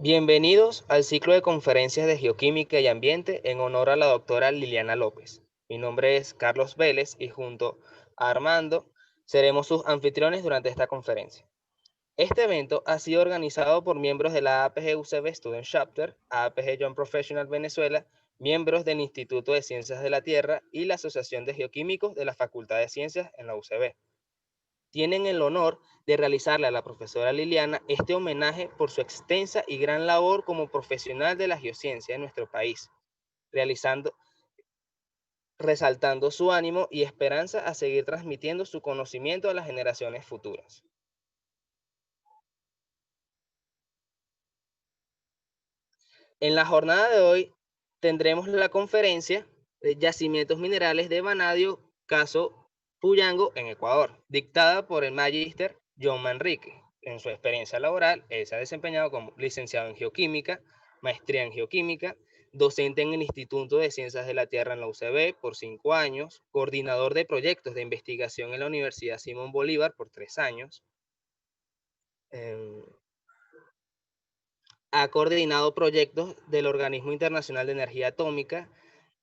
Bienvenidos al ciclo de conferencias de Geoquímica y Ambiente en honor a la doctora Liliana López. Mi nombre es Carlos Vélez y junto a Armando seremos sus anfitriones durante esta conferencia. Este evento ha sido organizado por miembros de la APG UCB Student Chapter, APG Young Professional Venezuela, miembros del Instituto de Ciencias de la Tierra y la Asociación de Geoquímicos de la Facultad de Ciencias en la UCB. Tienen el honor de realizarle a la profesora Liliana este homenaje por su extensa y gran labor como profesional de la geociencia en nuestro país, resaltando su ánimo y esperanza a seguir transmitiendo su conocimiento a las generaciones futuras. En la jornada de hoy tendremos la conferencia de Yacimientos Minerales de Vanadio, caso Puyango, en Ecuador, dictada por el magíster John Manrique. En su experiencia laboral, él se ha desempeñado como licenciado en Geoquímica, maestría en Geoquímica, docente en el Instituto de Ciencias de la Tierra en la UCB por 5 años, coordinador de proyectos de investigación en la Universidad Simón Bolívar por 3 años. Ha coordinado proyectos del Organismo Internacional de Energía Atómica,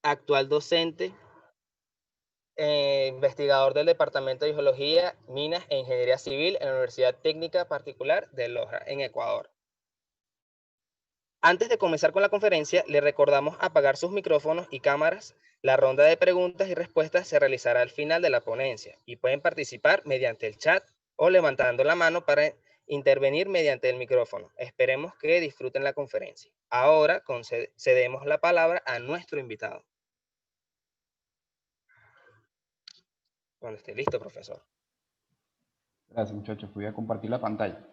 actual docente, investigador del Departamento de Geología, Minas e Ingeniería Civil en la Universidad Técnica Particular de Loja, en Ecuador. Antes de comenzar con la conferencia, le recordamos apagar sus micrófonos y cámaras. La ronda de preguntas y respuestas se realizará al final de la ponencia y pueden participar mediante el chat o levantando la mano para intervenir mediante el micrófono. Esperemos que disfruten la conferencia. Ahora cedemos la palabra a nuestro invitado. Cuando esté listo, profesor. Gracias, muchachos. Voy a compartir la pantalla.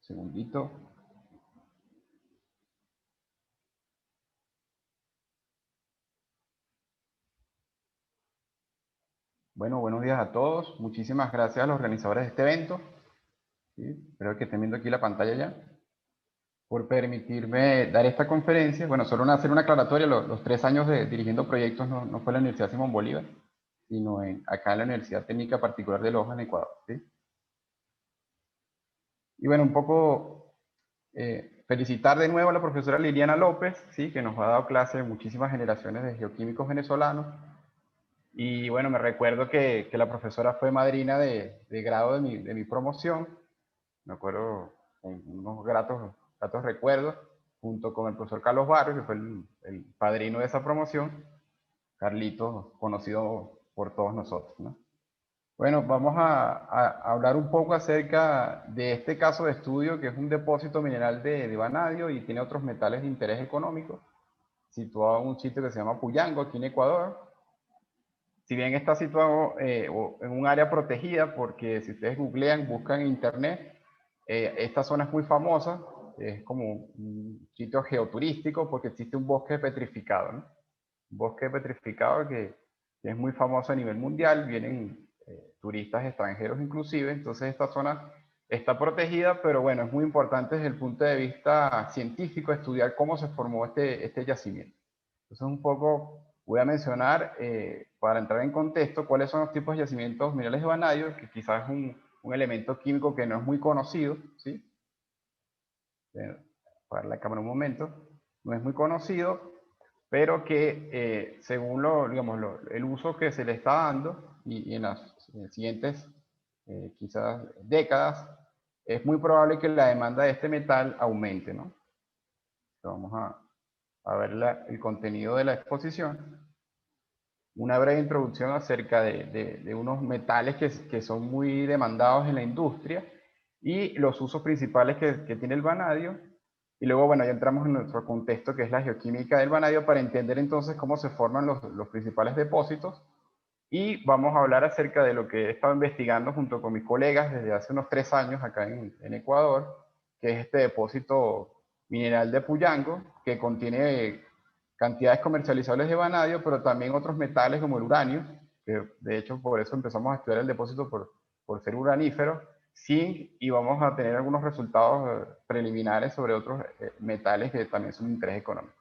Segundito. Bueno, buenos días a todos. Muchísimas gracias a los organizadores de este evento. ¿Sí? Espero que estén viendo aquí la pantalla ya. Por permitirme dar esta conferencia. Bueno, solo hacer una aclaratoria. Los 3 años dirigiendo proyectos no fue en la Universidad Simón Bolívar, sino acá en la Universidad Técnica Particular de Loja, en Ecuador. ¿Sí? Y bueno, un poco felicitar de nuevo a la profesora Liliana López, ¿sí? Que nos ha dado clase en muchísimas generaciones de geoquímicos venezolanos. Y bueno, me recuerdo que la profesora fue madrina de grado de mi promoción. Me acuerdo con unos gratos recuerdos, junto con el profesor Carlos Barrios, que fue el padrino de esa promoción. Carlitos, conocido por todos nosotros, ¿no? Bueno, vamos a hablar un poco acerca de este caso de estudio, que es un depósito mineral de vanadio y tiene otros metales de interés económico, situado en un sitio que se llama Puyango, aquí en Ecuador. Si bien está situado en un área protegida, porque si ustedes googlean, buscan en internet, esta zona es muy famosa, es como un sitio geoturístico porque existe un bosque petrificado, ¿no? Un bosque petrificado que es muy famoso a nivel mundial, vienen turistas extranjeros inclusive, entonces esta zona está protegida, pero bueno, es muy importante desde el punto de vista científico estudiar cómo se formó este yacimiento. Entonces un poco voy a mencionar, para entrar en contexto, cuáles son los tipos de yacimientos minerales de vanadio, que quizás es un elemento químico que no es muy conocido, ¿sí? Para la cámara un momento, no es muy conocido, pero que según el uso que se le está dando y en las siguientes quizás décadas, es muy probable que la demanda de este metal aumente, ¿no? Vamos a ver el contenido de la exposición. Una breve introducción acerca de unos metales que son muy demandados en la industria y los usos principales que tiene el vanadio. Y luego, bueno, ya entramos en nuestro contexto, que es la geoquímica del vanadio, para entender entonces cómo se forman los principales depósitos. Y vamos a hablar acerca de lo que he estado investigando junto con mis colegas desde hace unos 3 años acá en Ecuador, que es este depósito mineral de Puyango, que contiene cantidades comercializables de vanadio, pero también otros metales como el uranio, que de hecho por eso empezamos a estudiar el depósito por ser uranífero, zinc y vamos a tener algunos resultados preliminares sobre otros metales que también son de interés económico.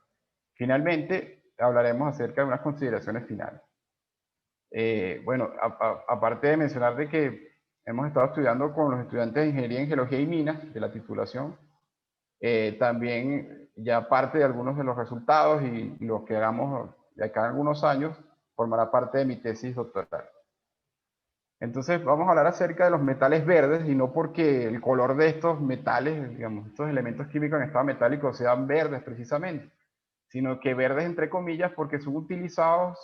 Finalmente, hablaremos acerca de unas consideraciones finales. Bueno, aparte de mencionar de que hemos estado estudiando con los estudiantes de Ingeniería en Geología y Minas de la titulación, también ya parte de algunos de los resultados y lo que hagamos de acá en algunos años formará parte de mi tesis doctoral. Entonces vamos a hablar acerca de los metales verdes y no porque el color de estos metales, digamos, estos elementos químicos en estado metálico sean verdes precisamente, sino que verdes entre comillas porque son utilizados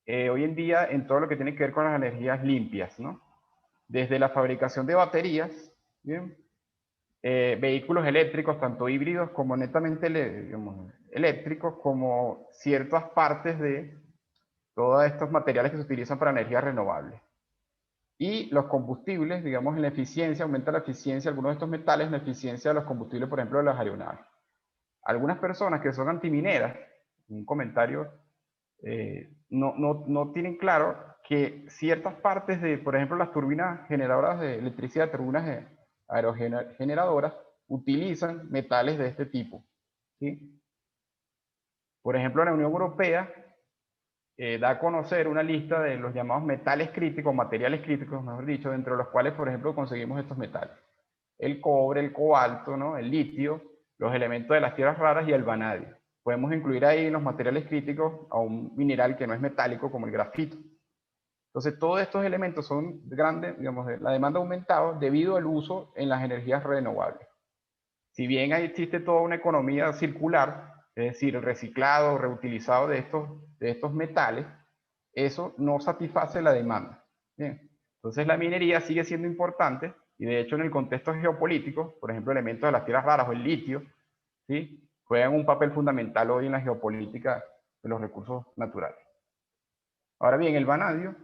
hoy en día en todo lo que tiene que ver con las energías limpias, ¿no? Desde la fabricación de baterías, ¿bien? Vehículos eléctricos, tanto híbridos como netamente digamos, eléctricos, como ciertas partes de todos estos materiales que se utilizan para energías renovables. Y los combustibles, digamos, en la eficiencia, aumenta la eficiencia, algunos de estos metales, la eficiencia de los combustibles, por ejemplo, de las aeronaves. Algunas personas que son antimineras, un comentario, no tienen claro que ciertas partes de, por ejemplo, las turbinas generadoras de electricidad, turbinas aerogeneradoras, utilizan metales de este tipo, ¿sí? Por ejemplo, la Unión Europea da a conocer una lista de los llamados metales críticos, materiales críticos, mejor dicho, dentro de los cuales, por ejemplo, conseguimos estos metales. El cobre, el cobalto, ¿no? El litio, los elementos de las tierras raras y el vanadio. Podemos incluir ahí en los materiales críticos a un mineral que no es metálico como el grafito. Entonces, todos estos elementos son grandes, digamos, la demanda ha aumentado debido al uso en las energías renovables. Si bien ahí existe toda una economía circular, es decir, el reciclado, reutilizado de estos metales, eso no satisface la demanda. Bien. Entonces la minería sigue siendo importante y de hecho en el contexto geopolítico, por ejemplo, elementos de las tierras raras o el litio, ¿sí? Juegan un papel fundamental hoy en la geopolítica de los recursos naturales. Ahora bien, el vanadio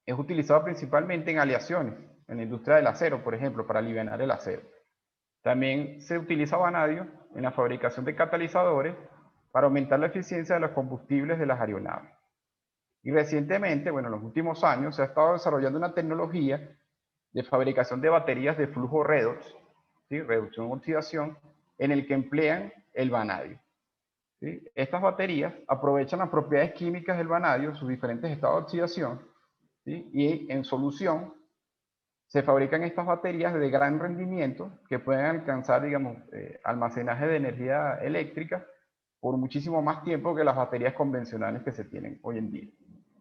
es utilizado principalmente en aleaciones, en la industria del acero, por ejemplo, para aliviar el acero. También se utiliza vanadio en la fabricación de catalizadores para aumentar la eficiencia de los combustibles de las aeronaves. Y recientemente, bueno, en los últimos años, se ha estado desarrollando una tecnología de fabricación de baterías de flujo redox, ¿sí? Reducción-oxidación, en el que emplean el vanadio. ¿Sí? Estas baterías aprovechan las propiedades químicas del vanadio, sus diferentes estados de oxidación, ¿sí? Y en solución se fabrican estas baterías de gran rendimiento que pueden alcanzar, digamos, almacenaje de energía eléctrica por muchísimo más tiempo que las baterías convencionales que se tienen hoy en día.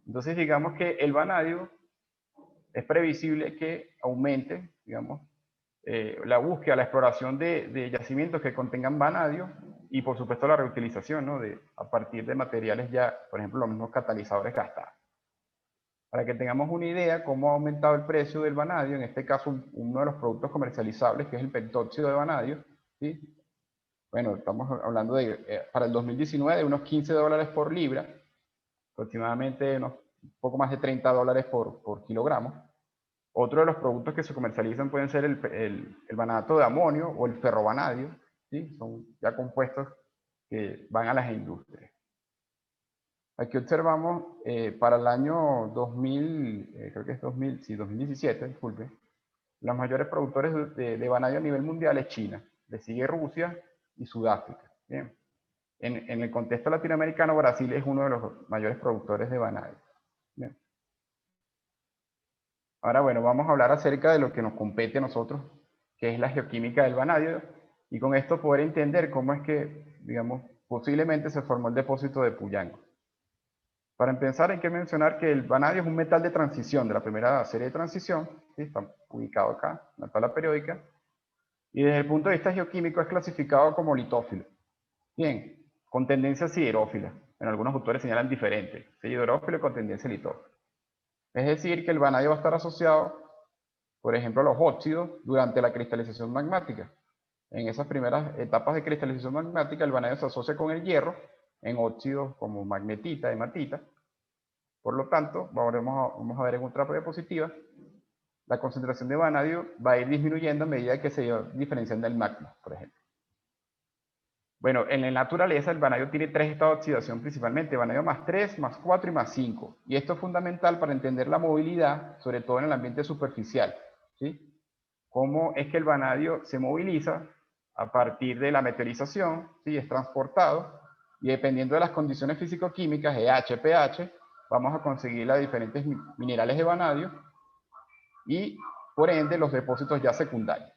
Entonces, digamos que el vanadio es previsible que aumente, digamos, la búsqueda, la exploración de yacimientos que contengan vanadio y, por supuesto, la reutilización, ¿no? A partir de materiales ya, por ejemplo, los mismos catalizadores gastados. Para que tengamos una idea cómo ha aumentado el precio del vanadio, en este caso uno de los productos comercializables, que es el pentóxido de vanadio, ¿sí? Bueno, estamos hablando de, para el 2019, de unos $15 por libra, aproximadamente unos poco más de $30 por kilogramo. Otro de los productos que se comercializan pueden ser el vanato de amonio o el ferrovanadio, ¿sí? Son ya compuestos que van a las industrias. Aquí observamos para el año 2000, creo que es 2017, disculpe, los mayores productores de vanadio a nivel mundial es China, le sigue Rusia y Sudáfrica. Bien. En el contexto latinoamericano, Brasil es uno de los mayores productores de vanadio. Bien. Ahora, bueno, vamos a hablar acerca de lo que nos compete a nosotros, que es la geoquímica del vanadio, y con esto poder entender cómo es que, digamos, posiblemente se formó el depósito de Puyango. Para empezar, hay que mencionar que el vanadio es un metal de transición, de la primera serie de transición, ¿sí? Está ubicado acá, en la tabla periódica, y desde el punto de vista geoquímico es clasificado como litófilo. Bien, con tendencia siderófila. En algunos autores señalan diferente, siderófilo con tendencia litófila. Es decir, que el vanadio va a estar asociado, por ejemplo, a los óxidos durante la cristalización magmática. En esas primeras etapas de cristalización magmática, el vanadio se asocia con el hierro en óxidos como magnetita, hematita. Por lo tanto, vamos a ver en otra diapositiva, la concentración de vanadio va a ir disminuyendo a medida que se va diferenciando el magma, por ejemplo. Bueno, en la naturaleza el vanadio tiene tres estados de oxidación principalmente, vanadio más 3, más 4 y más 5. Y esto es fundamental para entender la movilidad, sobre todo en el ambiente superficial, ¿sí? cómo es que el vanadio se moviliza a partir de la meteorización, ¿sí? Es transportado, y dependiendo de las condiciones físico-químicas, EH, pH, vamos a conseguir los diferentes minerales de vanadio y, por ende, los depósitos ya secundarios.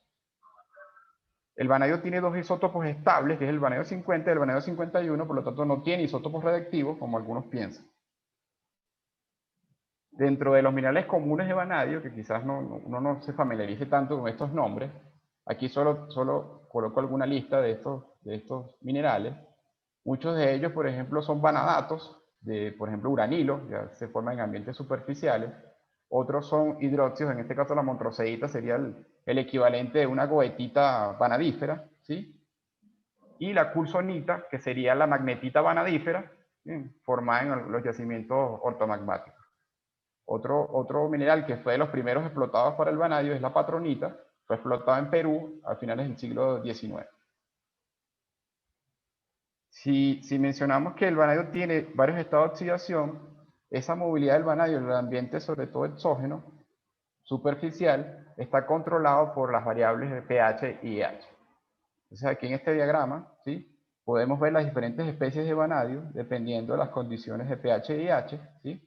El vanadio tiene dos isótopos estables, que es el vanadio 50 y el vanadio 51, por lo tanto no tiene isótopos radiactivos, como algunos piensan. Dentro de los minerales comunes de vanadio, que quizás uno no se familiarice tanto con estos nombres, aquí solo coloco alguna lista de estos minerales. Muchos de ellos, por ejemplo, son vanadatos, por ejemplo, uranilo, ya se forman en ambientes superficiales. Otros son hidróxidos, en este caso la montroseíta sería el equivalente de una goetita vanadífera, ¿sí? Y la cursonita, que sería la magnetita vanadífera, ¿sí? Formada en los yacimientos ortomagmáticos. Otro mineral que fue de los primeros explotados para el vanadio es la patronita, fue explotada en Perú a finales del siglo XIX. Si mencionamos que el vanadio tiene varios estados de oxidación, esa movilidad del vanadio en el ambiente, sobre todo exógeno, superficial, está controlado por las variables de pH y pH. Entonces aquí en este diagrama, ¿sí? Podemos ver las diferentes especies de vanadio dependiendo de las condiciones de pH y pH, ¿sí?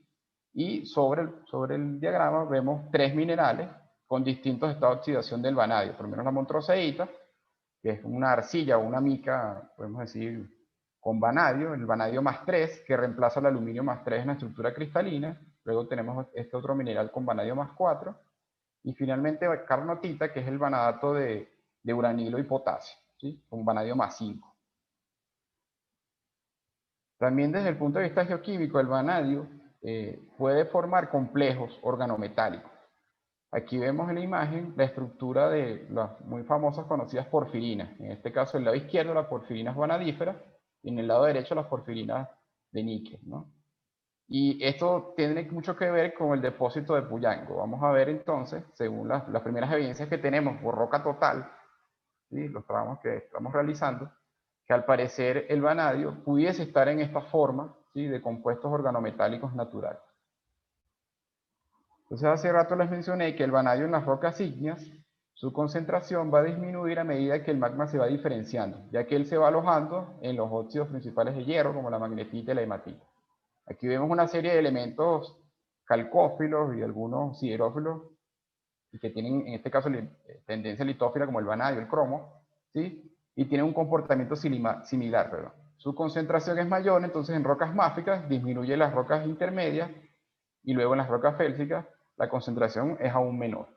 Y sobre el diagrama vemos tres minerales con distintos estados de oxidación del vanadio. Por lo menos la montroseíta, que es una arcilla o una mica, podemos decir, con vanadio, el vanadio más 3, que reemplaza el aluminio más 3 en la estructura cristalina. Luego tenemos este otro mineral con vanadio más 4. Y finalmente carnotita, que es el vanadato de uranilo y potasio, ¿sí? Con vanadio más 5. También desde el punto de vista geoquímico, el vanadio puede formar complejos organometálicos. Aquí vemos en la imagen la estructura de las muy famosas conocidas porfirinas. En este caso, en el lado izquierdo, las porfirinas vanadíferas, y en el lado derecho, las porfirinas de níquel, ¿no? Y esto tiene mucho que ver con el depósito de Puyango. Vamos a ver entonces, según las primeras evidencias que tenemos por roca total, ¿sí? Los trabajos que estamos realizando, que al parecer el vanadio pudiese estar en esta forma, ¿sí? De compuestos organometálicos naturales. Entonces hace rato les mencioné que el vanadio en las rocas ígneas, su concentración va a disminuir a medida que el magma se va diferenciando, ya que él se va alojando en los óxidos principales de hierro, como la magnetita y la hematita. Aquí vemos una serie de elementos calcófilos y algunos siderófilos, y que tienen en este caso tendencia litófila, como el vanadio, el cromo, ¿sí? Y tienen un comportamiento similar, perdón. Su concentración es mayor, entonces en rocas máficas disminuye las rocas intermedias, y luego en las rocas félsicas la concentración es aún menor.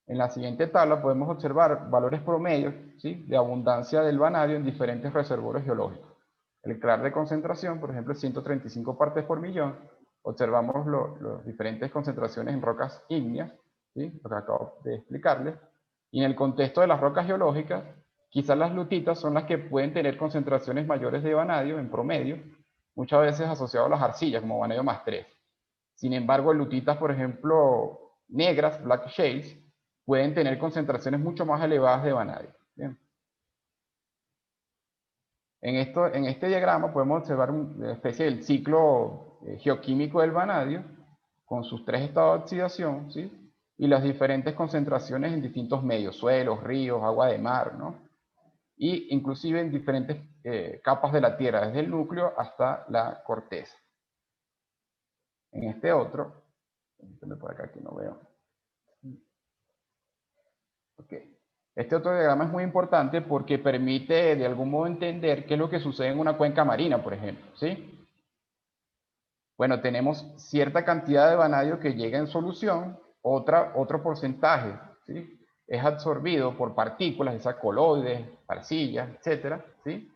En la siguiente tabla podemos observar valores promedios, ¿sí? De abundancia del vanadio en diferentes reservorios geológicos. El CLAR de concentración, por ejemplo, es 135 partes por millón. Observamos las diferentes concentraciones en rocas ígneas, ¿sí? Lo que acabo de explicarles. Y en el contexto de las rocas geológicas, quizás las lutitas son las que pueden tener concentraciones mayores de vanadio en promedio, muchas veces asociado a las arcillas, como vanadio más 3. Sin embargo, lutitas, por ejemplo, negras, black shales, pueden tener concentraciones mucho más elevadas de vanadio. Bien. En este diagrama podemos observar una especie del ciclo geoquímico del vanadio, con sus tres estados de oxidación, ¿sí? Y las diferentes concentraciones en distintos medios, suelos, ríos, agua de mar, ¿no? Y inclusive en diferentes capas de la Tierra, desde el núcleo hasta la corteza. En este otro, por acá que no veo. Okay. Este otro diagrama es muy importante porque permite de algún modo entender qué es lo que sucede en una cuenca marina, por ejemplo, ¿sí? Bueno, tenemos cierta cantidad de vanadio que llega en solución, otro porcentaje, ¿sí? Es absorbido por partículas, esas coloides, arcillas, etcétera, ¿sí?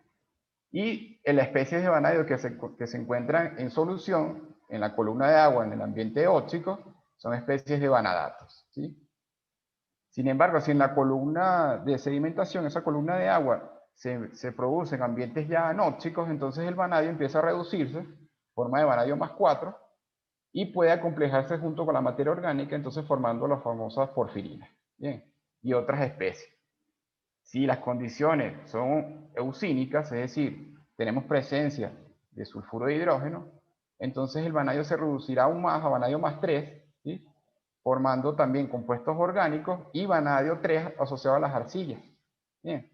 Y en las especies de vanadio que se encuentran en solución, en la columna de agua, en el ambiente óxico, son especies de vanadatos, ¿sí? Sin embargo, si en la columna de sedimentación, esa columna de agua, se producen ambientes ya anóxicos, entonces el vanadio empieza a reducirse, forma de vanadio más 4, y puede acomplejarse junto con la materia orgánica, entonces formando las famosas porfirinas. Bien, y otras especies. Si las condiciones son eusínicas, es decir, tenemos presencia de sulfuro de hidrógeno, entonces el vanadio se reducirá aún más a vanadio más 3, ¿sí? formando también compuestos orgánicos y vanadio 3 asociado a las arcillas. Bien.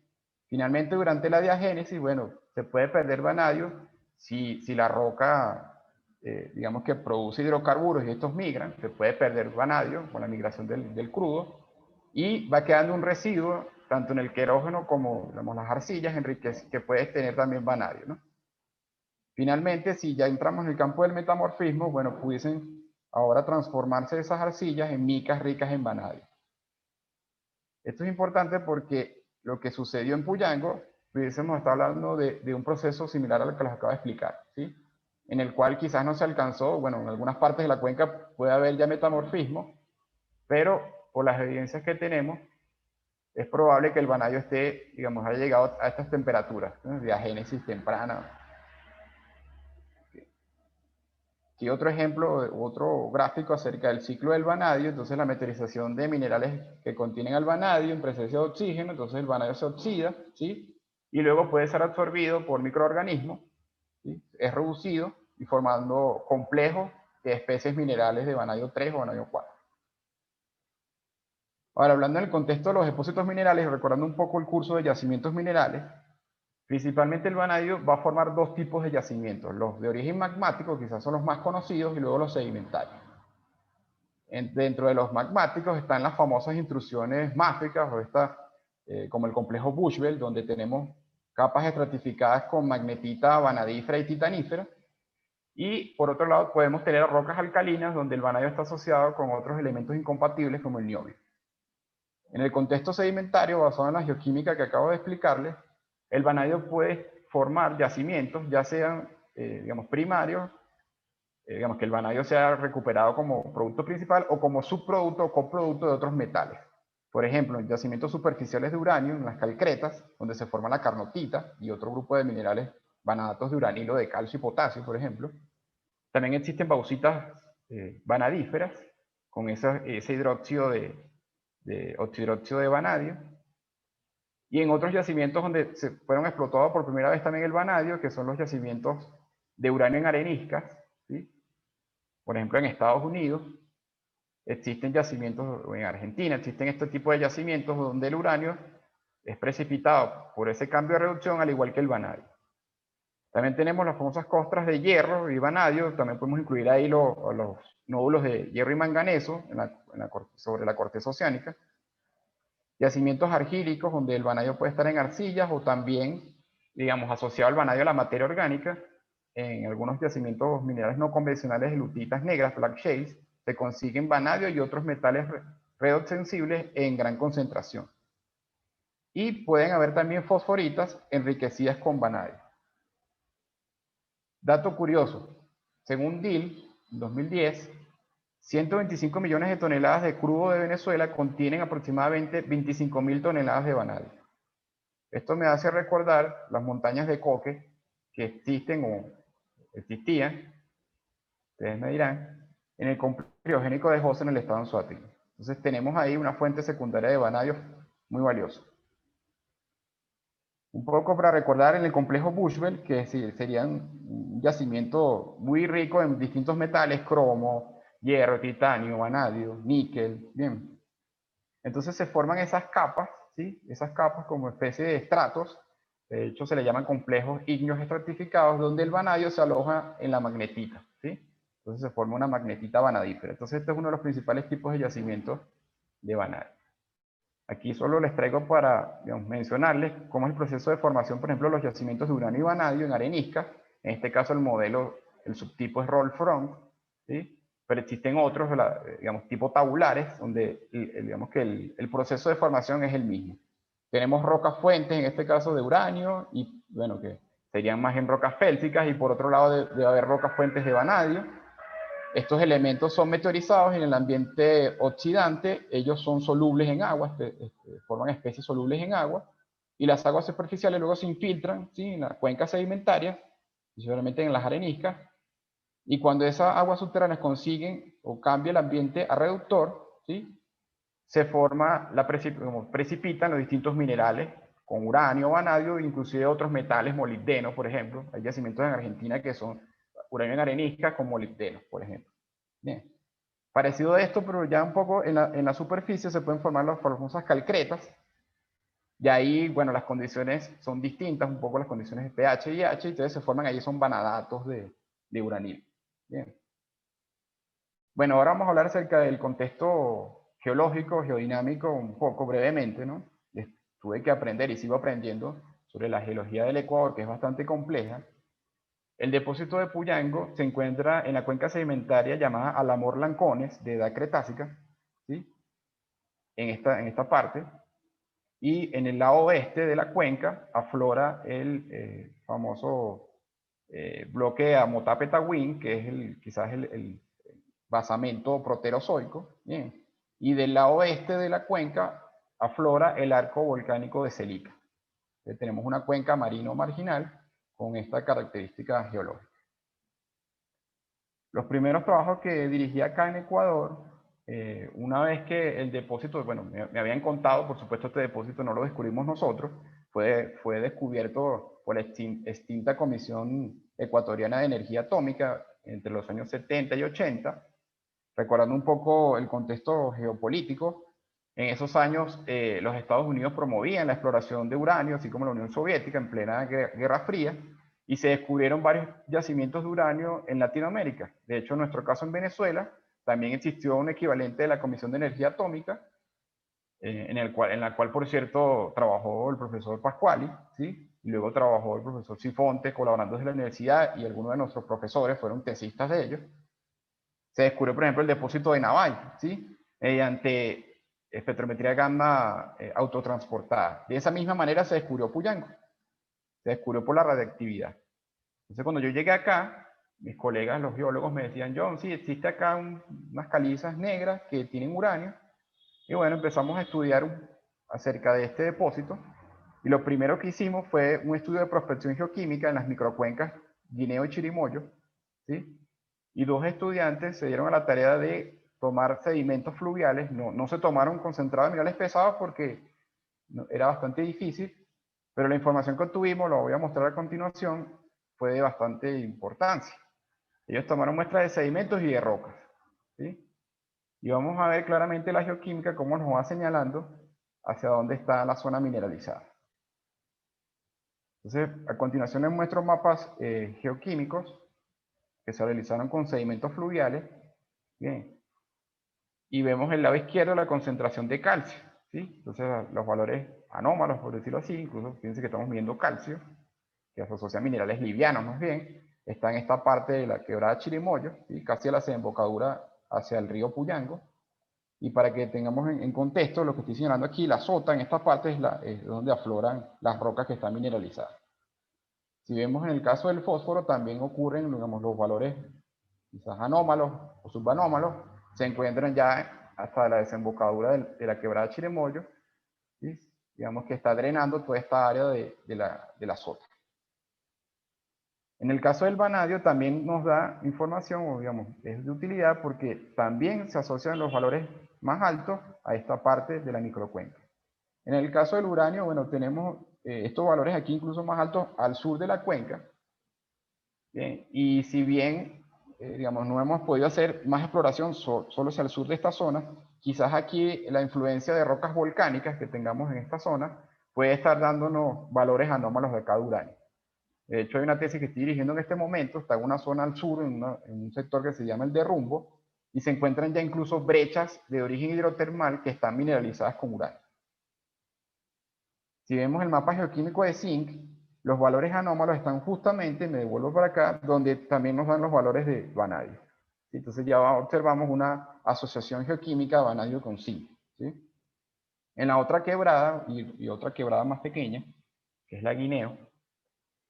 Finalmente, durante la diagénesis, bueno, se puede perder vanadio si la roca, digamos que produce hidrocarburos y estos migran, se puede perder vanadio con la migración del crudo y va quedando un residuo, tanto en el querógeno como, digamos, las arcillas, que puedes tener también vanadio, ¿no? Finalmente, si ya entramos en el campo del metamorfismo, bueno, pudiesen ahora transformarse esas arcillas en micas ricas en vanadio. Esto es importante porque lo que sucedió en Puyango, pudiésemos estar hablando de un proceso similar al que les acabo de explicar, ¿sí? En el cual quizás no se alcanzó, bueno, en algunas partes de la cuenca puede haber ya metamorfismo, pero por las evidencias que tenemos, es probable que el vanadio esté, digamos, haya llegado a estas temperaturas, ¿no? De agénesis temprana. Aquí otro ejemplo, otro gráfico acerca del ciclo del vanadio. Entonces la meteorización de minerales que contienen al vanadio en presencia de oxígeno, entonces el vanadio se oxida, ¿sí? Y luego puede ser absorbido por microorganismos, ¿sí? Es reducido y formando complejos de especies minerales de vanadio 3 o vanadio 4. Ahora, hablando en el contexto de los depósitos minerales, recordando un poco el curso de yacimientos minerales, principalmente el vanadio va a formar dos tipos de yacimientos, los de origen magmático, quizás son los más conocidos, y luego los sedimentarios. Dentro de los magmáticos están las famosas intrusiones máficas, como el complejo Bushveld, donde tenemos capas estratificadas con magnetita vanadífera y titanífera. Y por otro lado podemos tener rocas alcalinas, donde el vanadio está asociado con otros elementos incompatibles como el niobio. En el contexto sedimentario, basado en la geoquímica que acabo de explicarles, el vanadio puede formar yacimientos, ya sean, digamos, primarios, digamos que el vanadio sea recuperado como producto principal o como subproducto o coproducto de otros metales. Por ejemplo, en yacimientos superficiales de uranio, en las calcretas, donde se forma la carnotita y otro grupo de minerales vanadatos de uranilo, de calcio y potasio, por ejemplo. También existen bauxitas vanadíferas con ese hidróxido de oxidróxido de vanadio. Y en otros yacimientos donde se fueron explotados por primera vez también el vanadio, que son los yacimientos de uranio en areniscas, ¿sí? Por ejemplo, en Estados Unidos existen yacimientos, o en Argentina existen este tipo de yacimientos donde el uranio es precipitado por ese cambio de reducción, al igual que el vanadio. También tenemos las famosas costras de hierro y vanadio, también podemos incluir ahí los nódulos de hierro y manganeso sobre la corteza oceánica. Yacimientos argílicos, donde el vanadio puede estar en arcillas o también, digamos, asociado al vanadio a la materia orgánica. En algunos yacimientos minerales no convencionales de lutitas negras, black shales, se consiguen vanadio y otros metales redox sensibles en gran concentración. Y pueden haber también fosforitas enriquecidas con vanadio. Dato curioso, según DIL, en 2010, 125 millones de toneladas de crudo de Venezuela contienen aproximadamente 25.000 toneladas de vanadio. Esto me hace recordar las montañas de coque que existen o existían, ustedes me dirán, en el complejo criogénico de José en el estado de Anzoátegui. Entonces tenemos ahí una fuente secundaria de vanadio muy valiosa. Un poco para recordar, en el complejo Bushveld, que sería un yacimiento muy rico en distintos metales, cromo, hierro, titanio, vanadio, níquel, bien. Entonces se forman esas capas, ¿sí? Esas capas como especie de estratos, de hecho se le llaman complejos ígneos estratificados, donde el vanadio se aloja en la magnetita, ¿sí? Entonces se forma una magnetita vanadífera. Entonces este es uno de los principales tipos de yacimientos de vanadio. Aquí solo les traigo para, digamos, mencionarles cómo es el proceso de formación, por ejemplo, de los yacimientos de uranio y vanadio en arenisca. En este caso el modelo, el subtipo es roll front, ¿sí? Pero existen otros, digamos, tipo tabulares, donde digamos que el proceso de formación es el mismo. Tenemos rocas fuentes, en este caso de uranio, y bueno, que serían más en rocas félticas, y por otro lado debe haber rocas fuentes de vanadio. Estos elementos son meteorizados en el ambiente oxidante, ellos son solubles en agua, forman especies solubles en agua, y las aguas superficiales luego se infiltran, ¿sí? En las cuencas sedimentarias, principalmente en las areniscas, y cuando esas aguas subterráneas consiguen o cambia el ambiente a reductor, ¿sí? Se forma, precipitan los distintos minerales, con uranio, vanadio, inclusive otros metales, molibdeno, por ejemplo. Hay yacimientos en Argentina que son uranio en arenisca con molibdeno, por ejemplo. Bien. Parecido a esto, pero ya un poco en la superficie se pueden formar las famosas calcretas. Y ahí, bueno, las condiciones son distintas, un poco las condiciones de pH y H, y entonces se forman ahí, son vanadatos de uranilo. Bien. Bueno, ahora vamos a hablar acerca del contexto geológico, geodinámico, un poco brevemente, ¿no? Tuve que aprender y sigo aprendiendo sobre la geología del Ecuador, que es bastante compleja. El depósito de Puyango se encuentra en la cuenca sedimentaria llamada Alamor-Lancones, de edad cretácica, ¿sí? En esta parte. Y en el lado oeste de la cuenca aflora el famoso bloque Amotape-Tahuín, que es quizás el basamento proterozoico. Bien. Y del lado oeste de la cuenca aflora el arco volcánico de Celica. Entonces, tenemos una cuenca marino marginal con esta característica geológica. Los primeros trabajos que dirigí acá en Ecuador, una vez que el depósito, bueno, me habían contado, por supuesto este depósito no lo descubrimos nosotros, fue descubierto por la extinta Comisión Ecuatoriana de Energía Atómica entre los años 70 y 80, recordando un poco el contexto geopolítico. En esos años los Estados Unidos promovían la exploración de uranio, así como la Unión Soviética en plena Guerra Fría, y se descubrieron varios yacimientos de uranio en Latinoamérica. De hecho, en nuestro caso en Venezuela, también existió un equivalente de la Comisión de Energía Atómica, en la cual, por cierto, trabajó el profesor Pascuali, ¿sí? Y luego trabajó el profesor Sifonte, colaborando desde la universidad, y algunos de nuestros profesores fueron tesistas de ellos. Se descubrió, por ejemplo, el depósito de Navay, ¿sí? Mediante espectrometría gamma autotransportada. De esa misma manera se descubrió Puyango. Se descubrió por la radiactividad. Entonces, cuando yo llegué acá, mis colegas, los geólogos, me decían, John, sí, existe acá unas calizas negras que tienen uranio. Y bueno, empezamos a estudiar acerca de este depósito. Y lo primero que hicimos fue un estudio de prospección geoquímica en las microcuencas Guineo y Chirimoyo, ¿sí? Y dos estudiantes se dieron a la tarea de tomar sedimentos fluviales. No se tomaron concentrados de minerales pesados porque era bastante difícil, pero la información que obtuvimos, lo voy a mostrar a continuación, fue de bastante importancia. Ellos tomaron muestras de sedimentos y de rocas, ¿sí? Y vamos a ver claramente la geoquímica cómo nos va señalando hacia dónde está la zona mineralizada. Entonces, a continuación les muestro mapas geoquímicos que se realizaron con sedimentos fluviales. Bien. Y vemos el lado izquierdo la concentración de calcio, ¿sí? Entonces, los valores anómalos, por decirlo así, incluso fíjense que estamos viendo calcio, que se asocia a minerales livianos más bien, está en esta parte de la quebrada Chirimoyo, ¿sí? Casi a la desembocadura hacia el río Puyango. Y para que tengamos en contexto, lo que estoy señalando aquí, la sota en esta parte es donde afloran las rocas que están mineralizadas. Si vemos en el caso del fósforo, también ocurren, digamos, los valores quizás anómalos o subanómalos, se encuentran ya hasta la desembocadura de la quebrada Chirimoyo, ¿sí? Digamos que está drenando toda esta área de la sota. En el caso del vanadio también nos da información, o digamos, es de utilidad porque también se asocian los valores más altos a esta parte de la microcuenca. En el caso del uranio, bueno, tenemos estos valores aquí incluso más altos al sur de la cuenca. Bien, y si bien, digamos, no hemos podido hacer más exploración solo hacia el sur de esta zona, quizás aquí la influencia de rocas volcánicas que tengamos en esta zona puede estar dándonos valores anómalos de cada uranio. De hecho, hay una tesis que estoy dirigiendo en este momento, está en una zona al sur, en un sector que se llama el derrumbo, y se encuentran ya incluso brechas de origen hidrotermal que están mineralizadas con uranio. Si vemos el mapa geoquímico de zinc, los valores anómalos están justamente, me devuelvo para acá, donde también nos dan los valores de vanadio. Entonces ya observamos una asociación geoquímica de vanadio con zinc, ¿sí? En la otra quebrada, y otra quebrada más pequeña, que es la Guineo,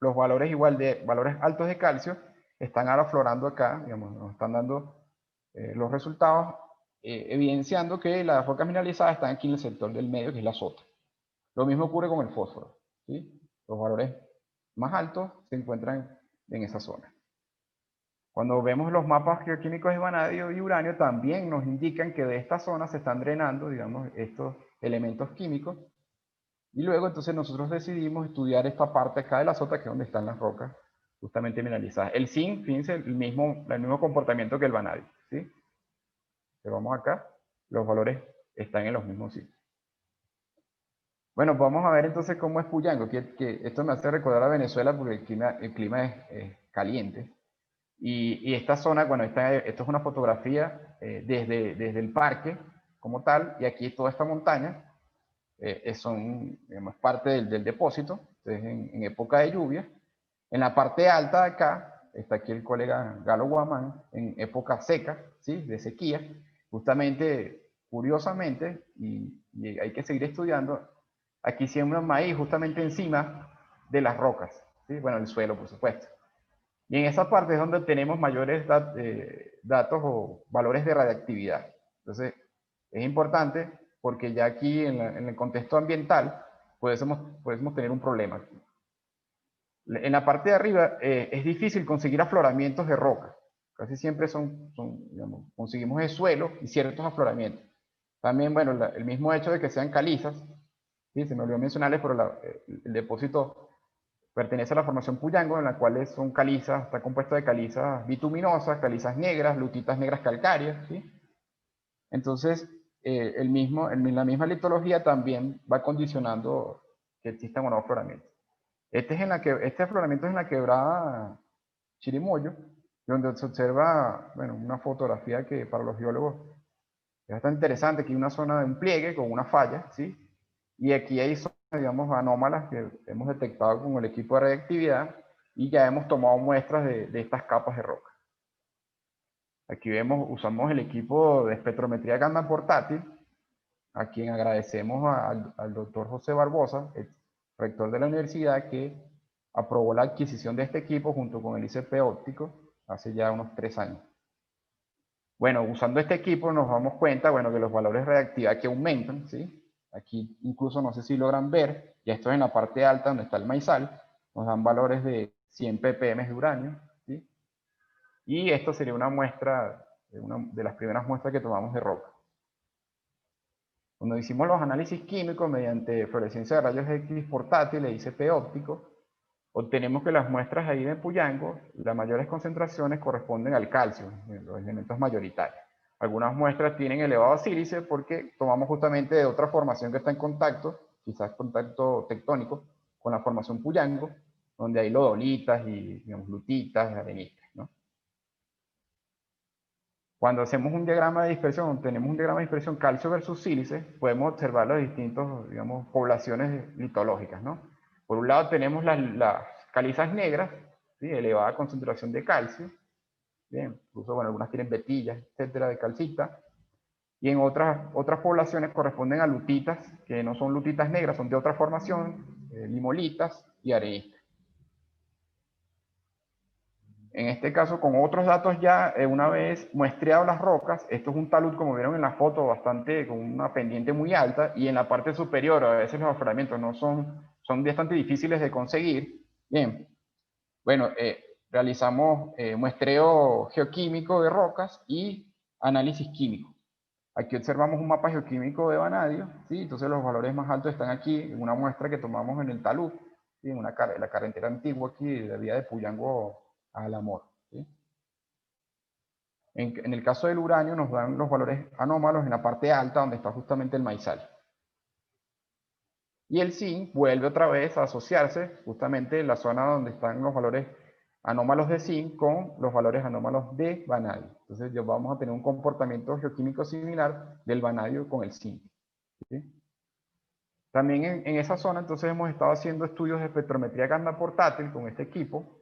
los valores igual de valores altos de calcio están ahora aflorando acá, digamos, nos están dando los resultados, evidenciando que las rocas mineralizadas están aquí en el sector del medio, que es la sota. Lo mismo ocurre con el fósforo, ¿sí? Los valores más altos se encuentran en esa zona. Cuando vemos los mapas geoquímicos de vanadio y uranio, también nos indican que de esta zona se están drenando, digamos, estos elementos químicos. Y luego entonces nosotros decidimos estudiar esta parte acá de la sota, que es donde están las rocas justamente mineralizadas. El zinc, fíjense, el mismo comportamiento que el vanadio, ¿sí? observamos acá, los valores están en los mismos sitios. Bueno, vamos a ver entonces cómo es Puyango, que esto me hace recordar a Venezuela porque el clima es caliente. Y esta zona, bueno, esto es una fotografía desde el parque como tal, y aquí toda esta montaña son, digamos, parte del depósito, entonces en época de lluvia. En la parte alta de acá, está aquí el colega Galo Guamán, en época seca, ¿sí? De sequía, justamente, curiosamente, y hay que seguir estudiando, aquí siembran maíz justamente encima de las rocas, ¿sí? Bueno, el suelo, por supuesto. Y en esa parte es donde tenemos mayores datos o valores de radiactividad. Entonces, es importante porque ya aquí en el contexto ambiental podemos tener un problema. En la parte de arriba es difícil conseguir afloramientos de roca. Casi siempre digamos, conseguimos el suelo y ciertos afloramientos. También, bueno, el mismo hecho de que sean calizas, ¿sí? Se me olvidó mencionarles, pero el depósito pertenece a la formación Puyango, en la cual son calizas, está compuesto de calizas bituminosas, calizas negras, lutitas negras calcáreas, ¿sí? Entonces, la misma litología también va condicionando que existan o no afloramientos. Este afloramiento es en la quebrada Chirimoyo, donde se observa, bueno, una fotografía que para los geólogos es bastante interesante. Aquí hay una zona de un pliegue con una falla, ¿sí? Y aquí hay zonas, digamos, anómalas que hemos detectado con el equipo de radiactividad y ya hemos tomado muestras de estas capas de roca. Aquí usamos el equipo de espectrometría gamma portátil, a quien agradecemos al doctor José Barbosa, el rector de la universidad, que aprobó la adquisición de este equipo junto con el ICP óptico hace ya unos 3 años. Bueno, usando este equipo nos damos cuenta, bueno, que los valores de reactividad que aumentan, ¿sí? Aquí incluso no sé si logran ver, y esto es en la parte alta donde está el maizal, nos dan valores de 100 ppm de uranio, ¿sí? Y esto sería una muestra, una de las primeras muestras que tomamos de roca. Cuando hicimos los análisis químicos mediante fluorescencia de rayos X portátil e ICP óptico, obtenemos que las muestras ahí de Puyango, las mayores concentraciones corresponden al calcio, los elementos mayoritarios. Algunas muestras tienen elevado sílice porque tomamos justamente de otra formación que está en contacto, quizás contacto tectónico, con la formación Puyango, donde hay lodolitas y, digamos, lutitas, areniscas, ¿no? Cuando hacemos un diagrama de dispersión, tenemos un diagrama de dispersión calcio versus sílice, podemos observar las distintas, digamos, poblaciones litológicas, ¿no? Por un lado tenemos las calizas negras, ¿sí? Elevada concentración de calcio, bien, incluso, bueno, algunas tienen vetillas, etcétera, de calcita, y en otras poblaciones corresponden a lutitas, que no son lutitas negras, son de otra formación, limolitas y areniscas. En este caso, con otros datos ya, una vez muestreado las rocas, esto es un talud, como vieron en la foto, bastante, con una pendiente muy alta, y en la parte superior, a veces los afloramientos son bastante difíciles de conseguir. Bien, bueno, realizamos muestreo geoquímico de rocas y análisis químico. Aquí observamos un mapa geoquímico de vanadio, ¿sí? Entonces los valores más altos están aquí, en una muestra que tomamos en el talud, ¿sí? En la carretera antigua aquí, de la vía de Puyango al Amor, ¿sí? En el caso del uranio nos dan los valores anómalos en la parte alta donde está justamente el maizal. Y el zinc vuelve otra vez a asociarse justamente en la zona donde están los valores anómalos de zinc con los valores anómalos de vanadio. Entonces ya vamos a tener un comportamiento geoquímico similar del vanadio con el zinc, ¿sí? También en esa zona entonces hemos estado haciendo estudios de espectrometría gamma portátil con este equipo,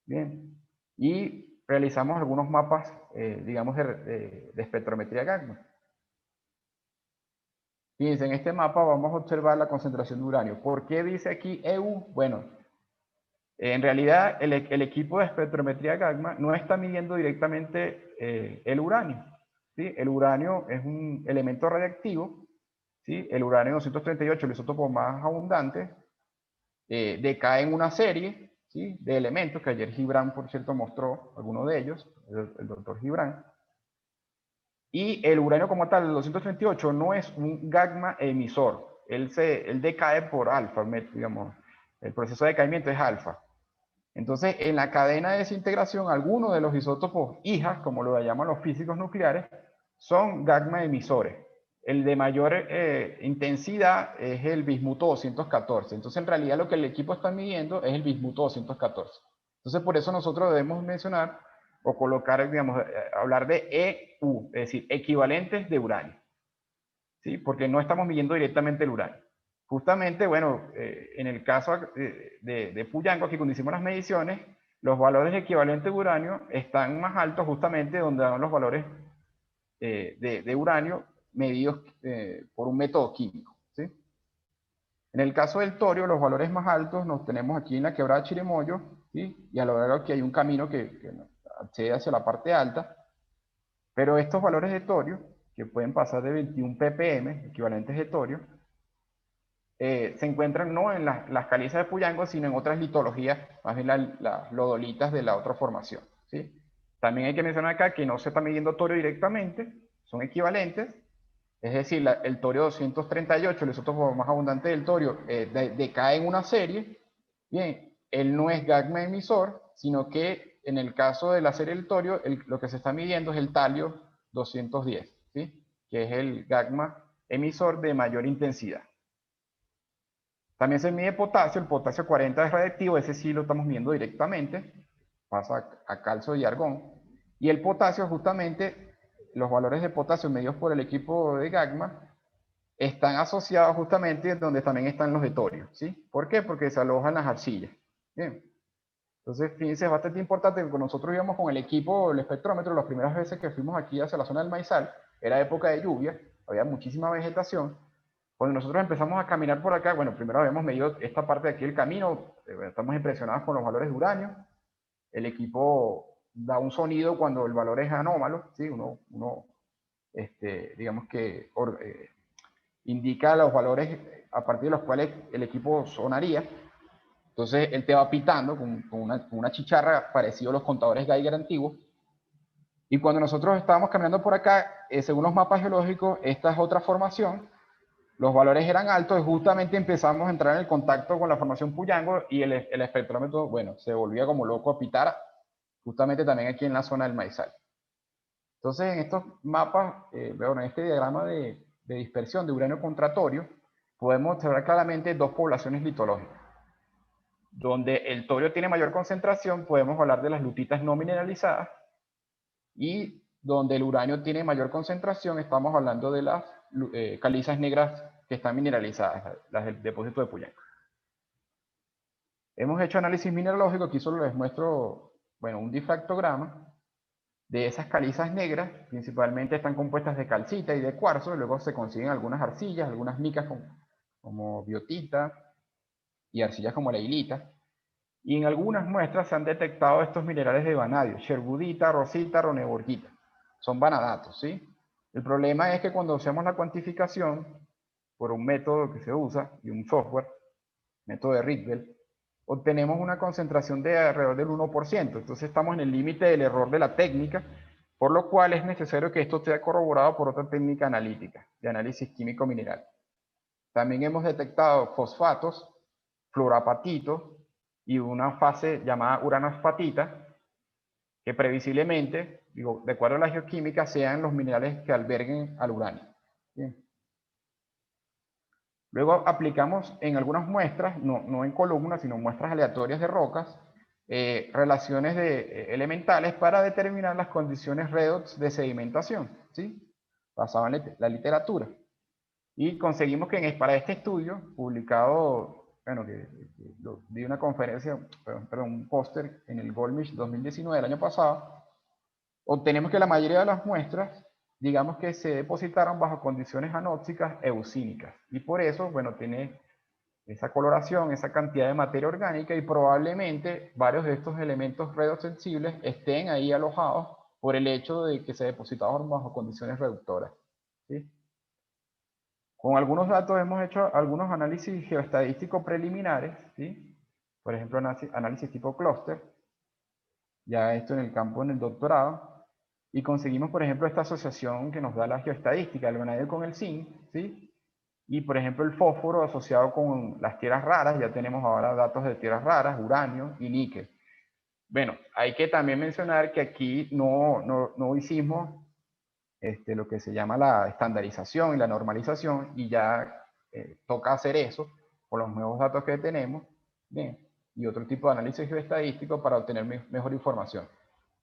bien, y realizamos algunos mapas, digamos, de espectrometría gamma. Fíjense, en este mapa vamos a observar la concentración de uranio. ¿Por qué dice aquí EU? Bueno, en realidad el equipo de espectrometría gamma no está midiendo directamente el uranio, ¿sí? El uranio es un elemento radiactivo, ¿sí? El uranio 238, el isótopo más abundante, decae en una serie, ¿sí? De elementos que ayer Gibran, por cierto, mostró algunos de ellos, el doctor Gibran. Y el uranio como tal, el 238, no es un gamma emisor. Él decae por alfa, digamos. El proceso de decaimiento es alfa. Entonces, en la cadena de desintegración, algunos de los isótopos hijas, como lo llaman los físicos nucleares, son gagma emisores. El de mayor intensidad es el bismuto 214. Entonces, en realidad lo que el equipo está midiendo es el bismuto 214. Entonces, por eso nosotros debemos mencionar o colocar, digamos, hablar de EU, es decir, equivalentes de uranio. ¿Sí? Porque no estamos midiendo directamente el uranio. Justamente, bueno, en el caso de Puyango, aquí cuando hicimos las mediciones, los valores equivalentes de uranio están más altos justamente donde dan los valores de uranio medidos por un método químico. ¿Sí? En el caso del torio, los valores más altos los tenemos aquí en la quebrada Chirimoyo, ¿sí? Y a lo largo aquí hay un camino que accede hacia la parte alta, pero estos valores de torio, que pueden pasar de 21 ppm, equivalentes de torio, se encuentran no en las calizas de Puyango, sino en otras litologías, más bien las lodolitas de la otra formación. ¿Sí? También hay que mencionar acá que no se está midiendo torio directamente, son equivalentes, es decir, el torio 238, el isótopo más abundante del torio, decae en una serie. Bien, él no es gagma emisor, sino que en el caso de la serie del torio, lo que se está midiendo es el talio 210, ¿sí? Que es el gagma emisor de mayor intensidad. También se mide potasio, el potasio 40 es radiactivo, ese sí lo estamos midiendo directamente, pasa a calcio y argón. Y el potasio, justamente, los valores de potasio medidos por el equipo de Gagma están asociados justamente donde también están los de torio, ¿sí? ¿Por qué? Porque se alojan las arcillas. Bien. Entonces, fíjense, es bastante importante que nosotros íbamos con el equipo, el espectrómetro, las primeras veces que fuimos aquí hacia la zona del Maizal, era época de lluvia, había muchísima vegetación. Cuando nosotros empezamos a caminar por acá, bueno, primero habíamos medido esta parte de aquí del camino, estamos impresionados con los valores de uranio, el equipo da un sonido cuando el valor es anómalo, ¿sí? Digamos que indica los valores a partir de los cuales el equipo sonaría. Entonces él te va pitando con una chicharra parecido a los contadores Geiger antiguos. Y cuando nosotros estábamos caminando por acá, según los mapas geológicos, esta es otra formación. Los valores eran altos y justamente empezamos a entrar en el contacto con la formación Puyango y el espectrómetro, bueno, se volvía como loco a pitar, justamente también aquí en la zona del Maizal. Entonces, en estos mapas, bueno, en este diagrama de dispersión de uranio contra torio, podemos observar claramente dos poblaciones litológicas. Donde el torio tiene mayor concentración, podemos hablar de las lutitas no mineralizadas, y donde el uranio tiene mayor concentración, estamos hablando de las calizas negras que están mineralizadas, las del depósito de Puyango. Hemos hecho análisis mineralógico, aquí solo les muestro, bueno, un difractograma de esas calizas negras, principalmente están compuestas de calcita y de cuarzo, y luego se consiguen algunas arcillas, algunas micas como biotita y arcillas como la hilita. Y en algunas muestras se han detectado estos minerales de vanadio, sherbudita, rosita, roneborgita. Son vanadatos, ¿sí? El problema es que cuando hacemos la cuantificación por un método que se usa y un software, método de Rietveld, obtenemos una concentración de alrededor del 1%. Entonces estamos en el límite del error de la técnica, por lo cual es necesario que esto sea corroborado por otra técnica analítica, de análisis químico mineral. También hemos detectado fosfatos, fluorapatitos y una fase llamada uranospatita, que previsiblemente, digo, de acuerdo a la geoquímica, sean los minerales que alberguen al uranio. Bien. Luego aplicamos en algunas muestras, no en columnas, sino muestras aleatorias de rocas, relaciones elementales para determinar las condiciones redox de sedimentación, ¿sí? Basado en la literatura. Y conseguimos que para este estudio, publicado, bueno, di una conferencia, perdón, un póster en el Goldmich 2019 del año pasado, obtenemos que la mayoría de las muestras, digamos que se depositaron bajo condiciones anóxicas eosínicas. Y por eso, bueno, tiene esa coloración, esa cantidad de materia orgánica y probablemente varios de estos elementos redosensibles estén ahí alojados por el hecho de que se depositaron bajo condiciones reductoras. ¿Sí? Con algunos datos hemos hecho algunos análisis geoestadísticos preliminares, ¿sí? Por ejemplo, análisis tipo clúster, ya esto en el campo en el doctorado, y conseguimos, por ejemplo, esta asociación que nos da la geoestadística, el vanadio con el zinc, ¿sí? Y, por ejemplo, el fósforo asociado con las tierras raras, ya tenemos ahora datos de tierras raras, uranio y níquel. Bueno, hay que también mencionar que aquí no hicimos lo que se llama la estandarización y la normalización, y ya toca hacer eso con los nuevos datos que tenemos, bien, y otro tipo de análisis geoestadístico para obtener mejor información.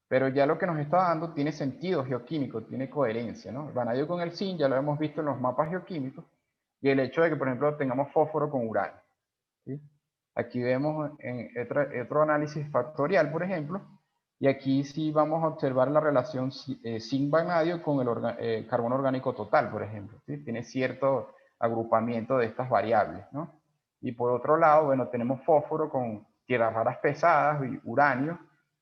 Pero ya lo que nos está dando tiene sentido geoquímico, tiene coherencia, ¿no? El vanadio con el zinc ya lo hemos visto en los mapas geoquímicos, y el hecho de que, por ejemplo, tengamos fósforo con uranio, ¿sí? Aquí vemos en otro análisis factorial, por ejemplo, y aquí sí vamos a observar la relación zinc-vanadio con el carbono orgánico total, por ejemplo, ¿sí? Tiene cierto agrupamiento de estas variables, ¿no? Y por otro lado, bueno, tenemos fósforo con tierras raras pesadas y uranio,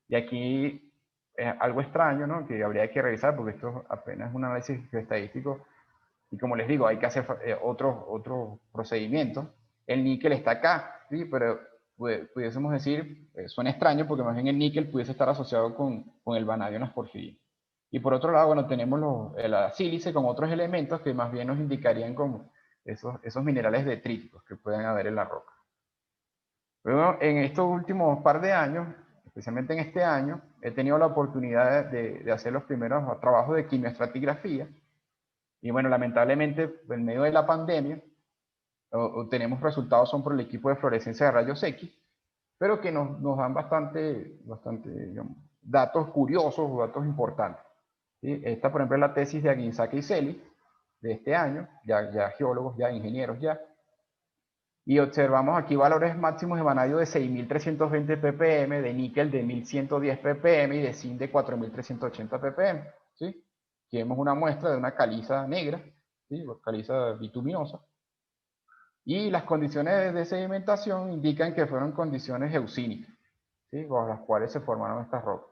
y aquí es algo extraño, ¿no? Que habría que revisar porque esto apenas es un análisis estadístico y como les digo, hay que hacer otros procedimientos. El níquel está acá, ¿sí? Pero pudiésemos decir, suena extraño porque más bien el níquel pudiese estar asociado con el vanadio en las porfirinas. Y por otro lado, bueno, tenemos la sílice con otros elementos que más bien nos indicarían como esos minerales detríticos que pueden haber en la roca. Luego, en estos últimos par de años, especialmente en este año, he tenido la oportunidad de hacer los primeros trabajos de quimioestratigrafía. Y bueno, lamentablemente, en medio de la pandemia, tenemos resultados son por el equipo de fluorescencia de rayos X, pero que nos dan bastante digamos, datos curiosos o datos importantes. ¿Sí? Esta, por ejemplo, es la tesis de Aguinzaca y Celi de este año, ya geólogos, ya ingenieros ya, y observamos aquí valores máximos de vanadio de 6.320 ppm, de níquel de 1.110 ppm y de zinc de 4.380 ppm. ¿Sí? Aquí vemos una muestra de una caliza negra, ¿sí? Caliza bituminosa. Y las condiciones de sedimentación indican que fueron condiciones eusínicas, ¿sí? Bajo las cuales se formaron estas rocas.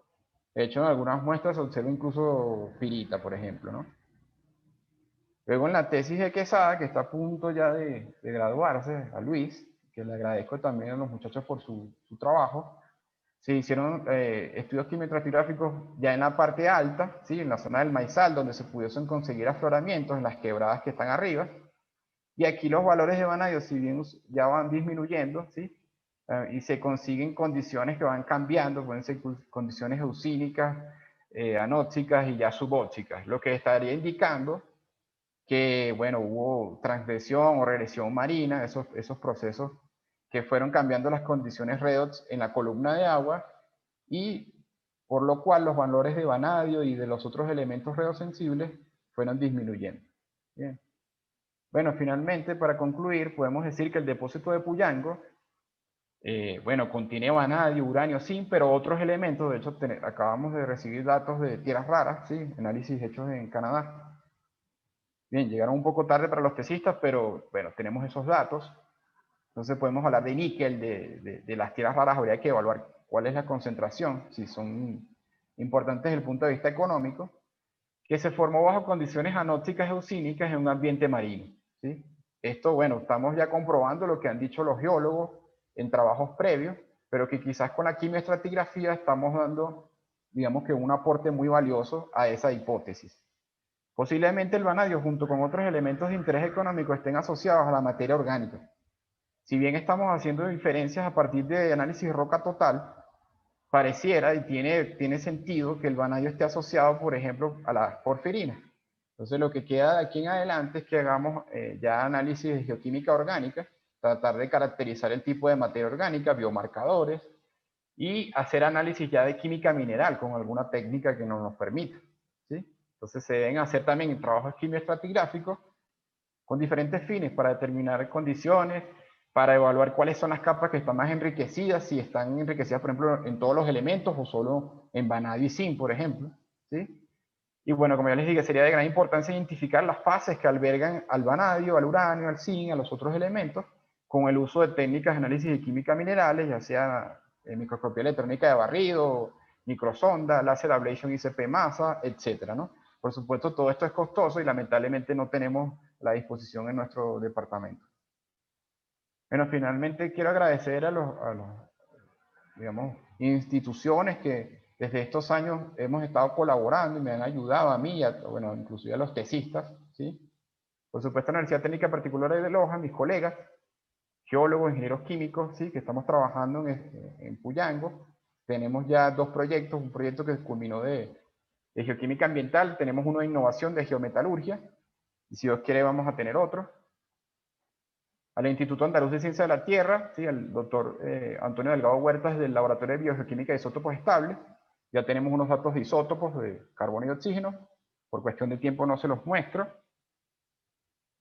De hecho, en algunas muestras se observa incluso pirita, por ejemplo, ¿no? Luego en la tesis de Quesada, que está a punto ya de graduarse, a Luis, que le agradezco también a los muchachos por su trabajo, se hicieron estudios quimioestratigráficos ya en la parte alta, ¿sí? En la zona del Maizal, donde se pudiesen conseguir afloramientos en las quebradas que están arriba. Y aquí los valores de vanadio, si bien ya van disminuyendo, ¿sí? Y se consiguen condiciones que van cambiando, pueden ser condiciones eusínicas, anóxicas y ya subóxicas, lo que estaría indicando que, bueno, hubo transgresión o regresión marina, esos procesos que fueron cambiando las condiciones redox en la columna de agua y por lo cual los valores de vanadio y de los otros elementos redosensibles fueron disminuyendo. Bien. Bueno, finalmente, para concluir, podemos decir que el depósito de Puyango, bueno, contiene vanadio, uranio, zinc, pero otros elementos. De hecho, acabamos de recibir datos de tierras raras, ¿sí? Análisis hechos en Canadá. Bien, llegaron un poco tarde para los tesistas, pero bueno, tenemos esos datos. Entonces podemos hablar de níquel, de las tierras raras, habría que evaluar cuál es la concentración, si son importantes desde el punto de vista económico, que se formó bajo condiciones anóxicas eusínicas en un ambiente marino. ¿Sí? Esto, bueno, estamos ya comprobando lo que han dicho los geólogos en trabajos previos, pero que quizás con la quimioestratigrafía estamos dando, digamos que un aporte muy valioso a esa hipótesis. Posiblemente el vanadio, junto con otros elementos de interés económico, estén asociados a la materia orgánica. Si bien estamos haciendo diferencias a partir de análisis de roca total, pareciera y tiene sentido que el vanadio esté asociado, por ejemplo, a las porfirinas. Entonces, lo que queda de aquí en adelante es que hagamos ya análisis de geoquímica orgánica, tratar de caracterizar el tipo de materia orgánica, biomarcadores, y hacer análisis ya de química mineral con alguna técnica que nos permita. ¿Sí? Entonces, se deben hacer también trabajos quimioestratigráficos con diferentes fines para determinar condiciones, para evaluar cuáles son las capas que están más enriquecidas, si están enriquecidas, por ejemplo, en todos los elementos o solo en vanadio y zinc, por ejemplo. ¿Sí? Y bueno, como ya les dije, sería de gran importancia identificar las fases que albergan al vanadio, al uranio, al zinc, a los otros elementos, con el uso de técnicas de análisis de química minerales, ya sea microscopía electrónica de barrido, microsonda, láser ablation ICP masa, etcétera, ¿no? Por supuesto, todo esto es costoso y lamentablemente no tenemos la disposición en nuestro departamento. Bueno, finalmente quiero agradecer a los digamos, instituciones que desde estos años hemos estado colaborando y me han ayudado a mí, bueno, inclusive a los tesistas, ¿sí? Por supuesto, la Universidad Técnica Particular de Loja, mis colegas, geólogos, ingenieros químicos, ¿sí? Que estamos trabajando en Puyango. Tenemos ya dos proyectos, un proyecto que culminó de De geoquímica ambiental tenemos uno de innovación de geometalurgia, y si Dios quiere vamos a tener otro. Al Instituto Andaluz de Ciencia de la Tierra, ¿sí? Al doctor Antonio Delgado Huertas del Laboratorio de Biogeoquímica de Isótopos Estables. Ya tenemos unos datos de isótopos de carbono y oxígeno. Por cuestión de tiempo no se los muestro.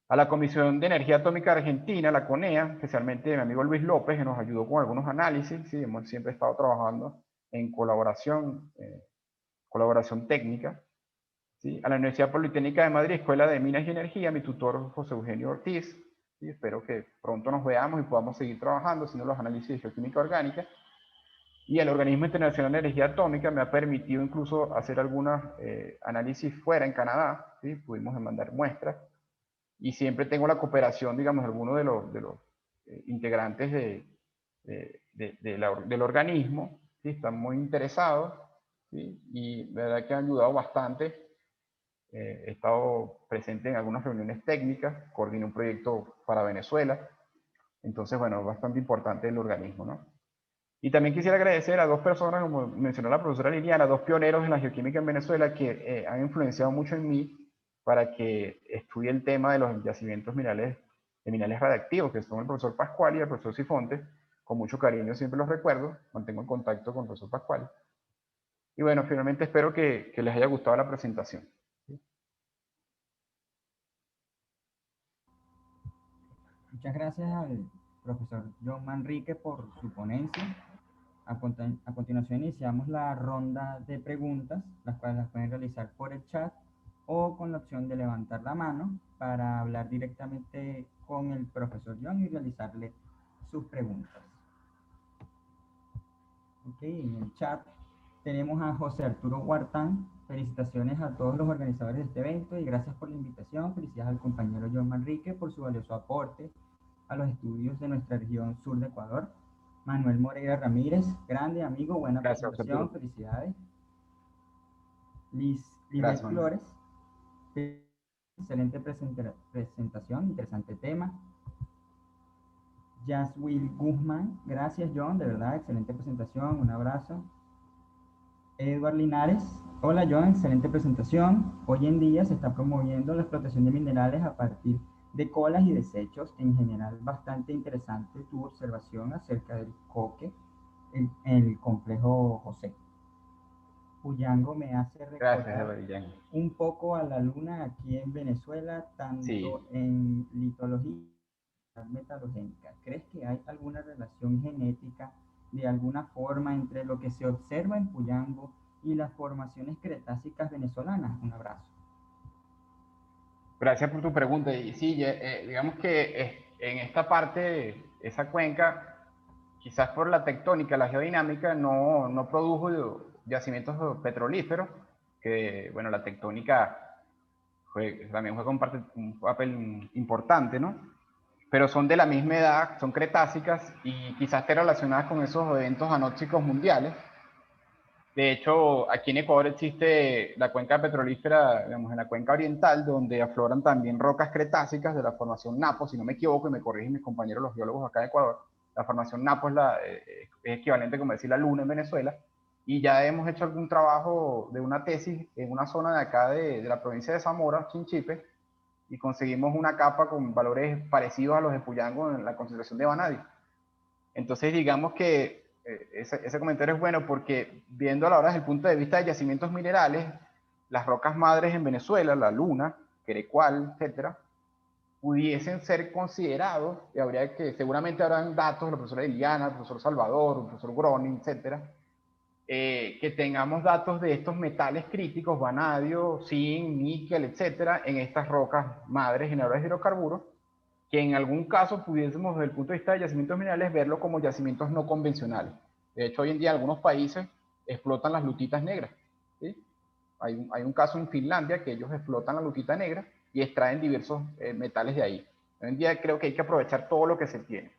A la Comisión de Energía Atómica Argentina, la CONEA, especialmente mi amigo Luis López, que nos ayudó con algunos análisis. ¿Sí? Hemos siempre estado trabajando en colaboración técnica. ¿Sí? A la Universidad Politécnica de Madrid, Escuela de Minas y Energía, mi tutor José Eugenio Ortiz. ¿Sí? Espero que pronto nos veamos y podamos seguir trabajando haciendo los análisis de geoquímica orgánica. Y el Organismo Internacional de Energía Atómica me ha permitido incluso hacer algunos análisis fuera en Canadá. ¿Sí? Pudimos mandar muestras. Y siempre tengo la cooperación, digamos, de algunos de los integrantes del organismo. ¿Sí? Están muy interesados. ¿Sí? Y la verdad que han ayudado bastante. He estado presente en algunas reuniones técnicas, coordiné un proyecto para Venezuela, entonces, bueno, es bastante importante el organismo, ¿no? Y también quisiera agradecer a dos personas, como mencionó la profesora Liliana, dos pioneros en la geoquímica en Venezuela que han influenciado mucho en mí para que estudie el tema de los yacimientos minerales, de minerales radiactivos, que son el profesor Pascual y el profesor Sifonte. Con mucho cariño siempre los recuerdo, mantengo en contacto con el profesor Pascual. Y bueno, finalmente espero que les haya gustado la presentación. Muchas gracias al profesor John Manrique por su ponencia. A continuación iniciamos la ronda de preguntas, las cuales las pueden realizar por el chat o con la opción de levantar la mano para hablar directamente con el profesor John y realizarle sus preguntas. Ok, en el chat tenemos a José Arturo Huartán. Felicitaciones a todos los organizadores de este evento y gracias por la invitación. Felicidades al compañero John Manrique por su valioso aporte a los estudios de nuestra región sur de Ecuador. Manuel Moreira Ramírez, grande amigo, buena presentación, felicidades. Lisbeth Flores, excelente presentación, interesante tema. Jaswil Guzmán, gracias John, de verdad, excelente presentación, un abrazo. Edward Linares, hola John, excelente presentación. Hoy en día se está promoviendo la explotación de minerales a partir de colas y desechos. En general, bastante interesante tu observación acerca del coque en el complejo José. Puyango me hace recordar un poco a la luna aquí en Venezuela, tanto en litología metalogénica. ¿Crees que hay alguna relación genética de alguna forma entre lo que se observa en Puyango y las formaciones cretácicas venezolanas? Un abrazo. Gracias por tu pregunta. Y sí, digamos que en esta parte, esa cuenca, quizás por la tectónica, la geodinámica, no produjo yacimientos petrolíferos, que bueno, la tectónica también juega un papel importante, ¿no? Pero son de la misma edad, son cretácicas y quizás estén relacionadas con esos eventos anóxicos mundiales. De hecho, aquí en Ecuador existe la cuenca petrolífera, digamos, en la cuenca oriental, donde afloran también rocas cretácicas de la formación Napo, si no me equivoco, y me corrigen mis compañeros los geólogos acá en Ecuador. La formación Napo es equivalente, como decir, la luna en Venezuela, y ya hemos hecho algún trabajo de una tesis en una zona de acá de la provincia de Zamora, Chinchipe, y conseguimos una capa con valores parecidos a los de Puyango en la concentración de vanadio. Entonces, digamos que ese comentario es bueno porque viendo ahora desde el punto de vista de yacimientos minerales, las rocas madres en Venezuela, la Luna, Querecual, etcétera, pudiesen ser considerados, y habría que, seguramente habrán datos, la profesora Liliana, el profesor Salvador, el profesor Groning, etcétera, que tengamos datos de estos metales críticos, vanadio, zinc, níquel, etcétera, en estas rocas madres generadoras de hidrocarburos, que en algún caso pudiésemos, desde el punto de vista de yacimientos minerales, verlo como yacimientos no convencionales. De hecho, hoy en día algunos países explotan las lutitas negras. ¿Sí? Hay un caso en Finlandia que ellos explotan la lutita negra y extraen diversos metales de ahí. Hoy en día creo que hay que aprovechar todo lo que se tiene.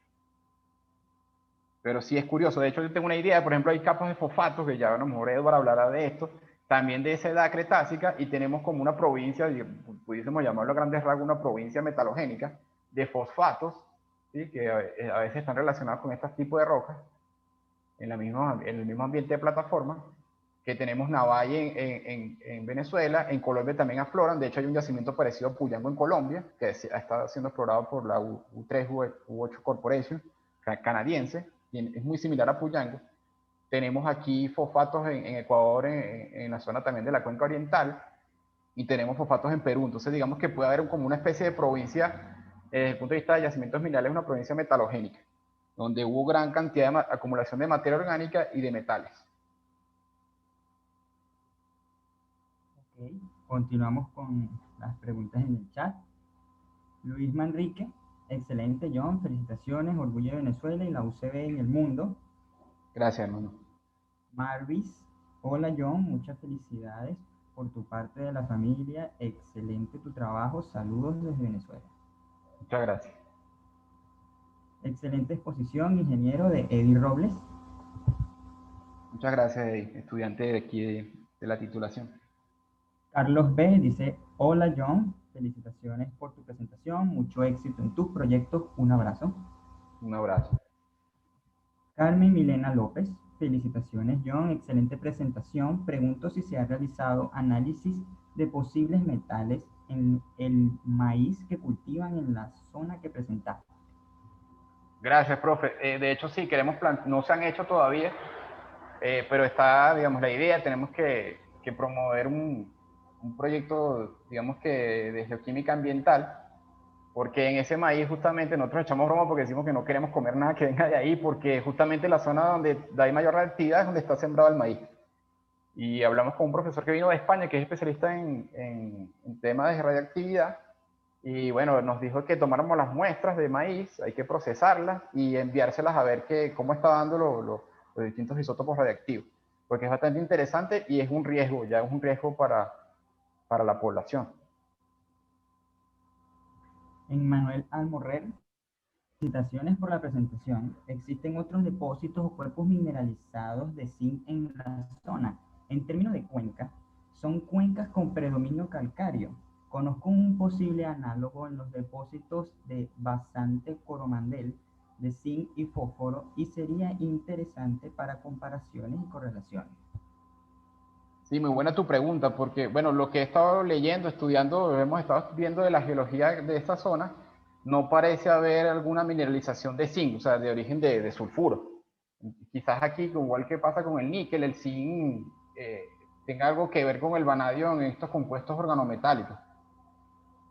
Pero sí es curioso. De hecho, yo tengo una idea. Por ejemplo, hay capas de fosfatos, que ya a lo mejor Edward hablará de esto, también de esa edad cretácica, y tenemos como una provincia, pudiésemos llamarlo a grandes rasgos, una provincia metalogénica de fosfatos, ¿sí? Que a veces están relacionados con estos tipos de rocas en el mismo ambiente de plataforma, que tenemos Navalle en Venezuela, en Colombia también afloran, de hecho hay un yacimiento parecido a Puyango en Colombia, que está siendo explorado por la U3 U8 Corporation, canadiense, y es muy similar a Puyango. Tenemos aquí fosfatos en Ecuador, en la zona también de la cuenca oriental, y tenemos fosfatos en Perú, entonces digamos que puede haber como una especie de provincia, desde el punto de vista de yacimientos minerales, una provincia metalogénica, donde hubo gran cantidad de acumulación de materia orgánica y de metales. Ok, continuamos con las preguntas en el chat. Luis Manrique, excelente John, felicitaciones, orgullo de Venezuela y la UCB en el mundo. Gracias, hermano. Marvis, hola John, muchas felicidades por tu parte de la familia, excelente tu trabajo, saludos desde Venezuela. Muchas gracias. Excelente exposición, ingeniero, de Eddie Robles. Muchas gracias, estudiante de aquí de la titulación. Carlos B. dice, hola John, felicitaciones por tu presentación, mucho éxito en tus proyectos, un abrazo. Un abrazo. Carmen Milena López, felicitaciones John, excelente presentación. Pregunto si se ha realizado análisis de posibles metales en el maíz que cultivan en la zona que presentaste. Gracias, profe. De hecho, sí, no se han hecho todavía, pero está, digamos, la idea. Tenemos que promover un proyecto, digamos que de geoquímica ambiental, porque en ese maíz justamente nosotros echamos broma porque decimos que no queremos comer nada que venga de ahí, porque justamente la zona donde hay mayor reactividad es donde está sembrado el maíz. Y hablamos con un profesor que vino de España, que es especialista en temas de radioactividad, y bueno, nos dijo que tomáramos las muestras de maíz, hay que procesarlas y enviárselas a ver cómo está dando los distintos isótopos radiactivos, porque es bastante interesante y es un riesgo, ya es un riesgo para la población. Emmanuel Almorrer, felicitaciones por la presentación. ¿Existen otros depósitos o cuerpos mineralizados de zinc en la zona? En términos de cuenca, son cuencas con predominio calcáreo. Conozco un posible análogo en los depósitos de basante Coromandel de zinc y fósforo y sería interesante para comparaciones y correlaciones. Sí, muy buena tu pregunta, porque bueno, lo que he estado leyendo, estudiando, hemos estado viendo de la geología de esta zona, no parece haber alguna mineralización de zinc, o sea, de origen de sulfuro. Quizás aquí, igual que pasa con el níquel, el zinc tenga algo que ver con el vanadio en estos compuestos organometálicos.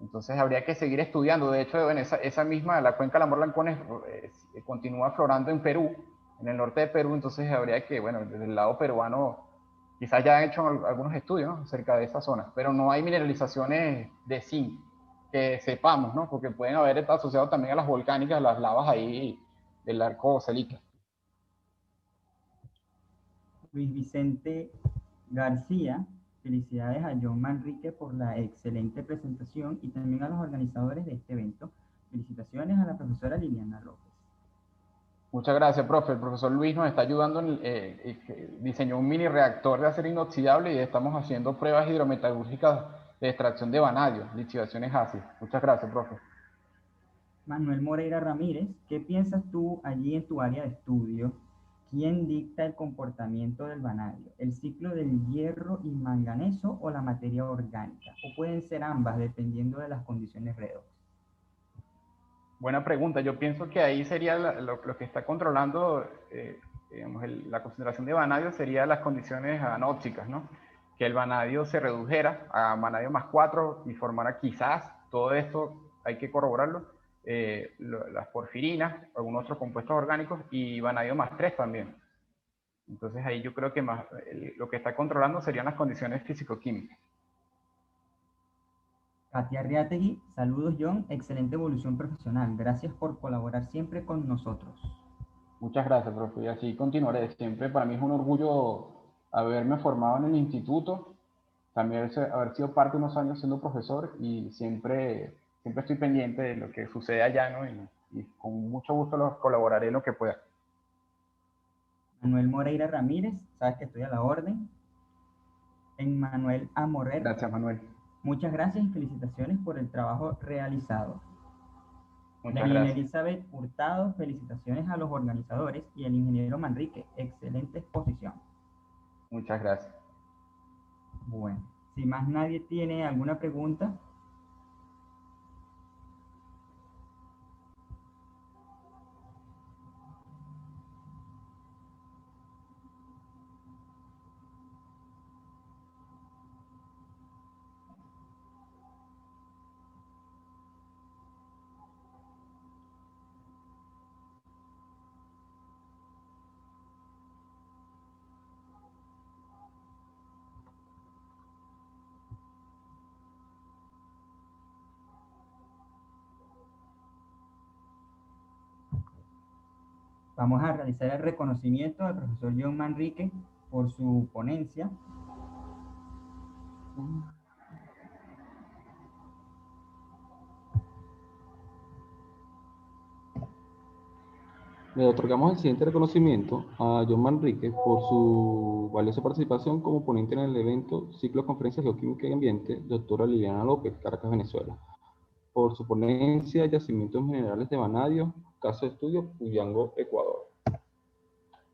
Entonces habría que seguir estudiando. De hecho, en esa misma, la cuenca de la Morlancones continúa aflorando en Perú, en el norte de Perú, entonces habría que, bueno, desde el lado peruano, quizás ya han hecho algunos estudios, ¿no?, acerca de esa zona, pero no hay mineralizaciones de zinc que sepamos, ¿no?, porque pueden haber estado asociados también a las volcánicas, las lavas ahí del arco Celica. Luis Vicente García, felicidades a John Manrique por la excelente presentación y también a los organizadores de este evento. Felicitaciones a la profesora Liliana López. Muchas gracias, profe. El profesor Luis nos está ayudando, diseñó un mini reactor de acero inoxidable y estamos haciendo pruebas hidrometalúrgicas de extracción de vanadio, lixiviaciones ácidas. Muchas gracias, profe. Manuel Moreira Ramírez, ¿qué piensas tú allí en tu área de estudio? ¿Quién dicta el comportamiento del vanadio? ¿El ciclo del hierro y manganeso o la materia orgánica? ¿O pueden ser ambas dependiendo de las condiciones redox? Buena pregunta. Yo pienso que ahí sería lo que está controlando, digamos, la concentración de vanadio sería las condiciones anóxicas, ¿no? Que el vanadio se redujera a vanadio más 4 y formara quizás, todo esto hay que corroborarlo, las porfirinas, algunos otros compuestos orgánicos y vanadio más 3 también. Entonces ahí yo creo que lo que está controlando serían las condiciones físico-químicas. Katia Arriategui, saludos John, excelente evolución profesional. Gracias por colaborar siempre con nosotros. Muchas gracias, profe. Y así continuaré. Siempre para mí es un orgullo haberme formado en el instituto, también haber sido parte de unos años siendo profesor y siempre estoy pendiente de lo que sucede allá, ¿no? Y con mucho gusto colaboraré en lo que pueda. Manuel Moreira Ramírez, sabes que estoy a la orden. Emmanuel Amorrer. Gracias, Manuel. Muchas gracias y felicitaciones por el trabajo realizado. Muchas Daniel gracias. Elizabeth Hurtado, felicitaciones a los organizadores y el ingeniero Manrique, excelente exposición. Muchas gracias. Bueno, si más nadie tiene alguna pregunta, vamos a realizar el reconocimiento al profesor John Manrique por su ponencia. Le otorgamos el siguiente reconocimiento a John Manrique por su valiosa participación como ponente en el evento Ciclo de Conferencias Geoquímica y Ambiente, doctora Liliana López, Caracas, Venezuela. Por su ponencia Yacimientos Minerales de Vanadio, caso de estudio Puyango, Ecuador.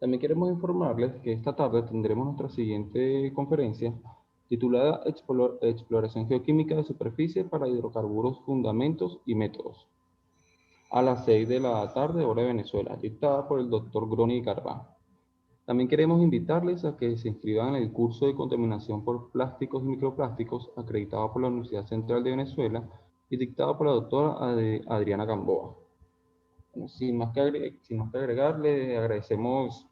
También queremos informarles que esta tarde tendremos nuestra siguiente conferencia titulada Exploración Geoquímica de Superficie para Hidrocarburos, Fundamentos y Métodos, a las 6 de la tarde, hora de Venezuela, dictada por el doctor Groni Carván. También queremos invitarles a que se inscriban en el curso de contaminación por plásticos y microplásticos acreditado por la Universidad Central de Venezuela y dictado por la doctora Adriana Gamboa. Bueno, sin más que agregar, le agradecemos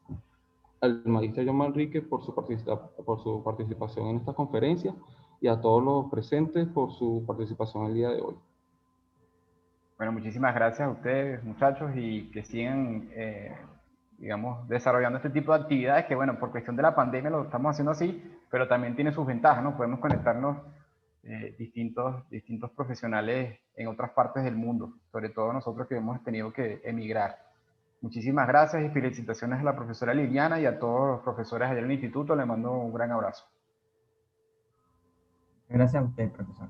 al magíster John Manrique por su participación en esta conferencia y a todos los presentes por su participación el día de hoy. Bueno, muchísimas gracias a ustedes, muchachos, y que sigan, digamos, desarrollando este tipo de actividades que, bueno, por cuestión de la pandemia lo estamos haciendo así, pero también tiene sus ventajas, ¿no? Podemos conectarnos distintos profesionales en otras partes del mundo, sobre todo nosotros que hemos tenido que emigrar. Muchísimas gracias y felicitaciones a la profesora Liliana y a todos los profesores allá en el instituto. Le mando un gran abrazo. Gracias a usted, profesor.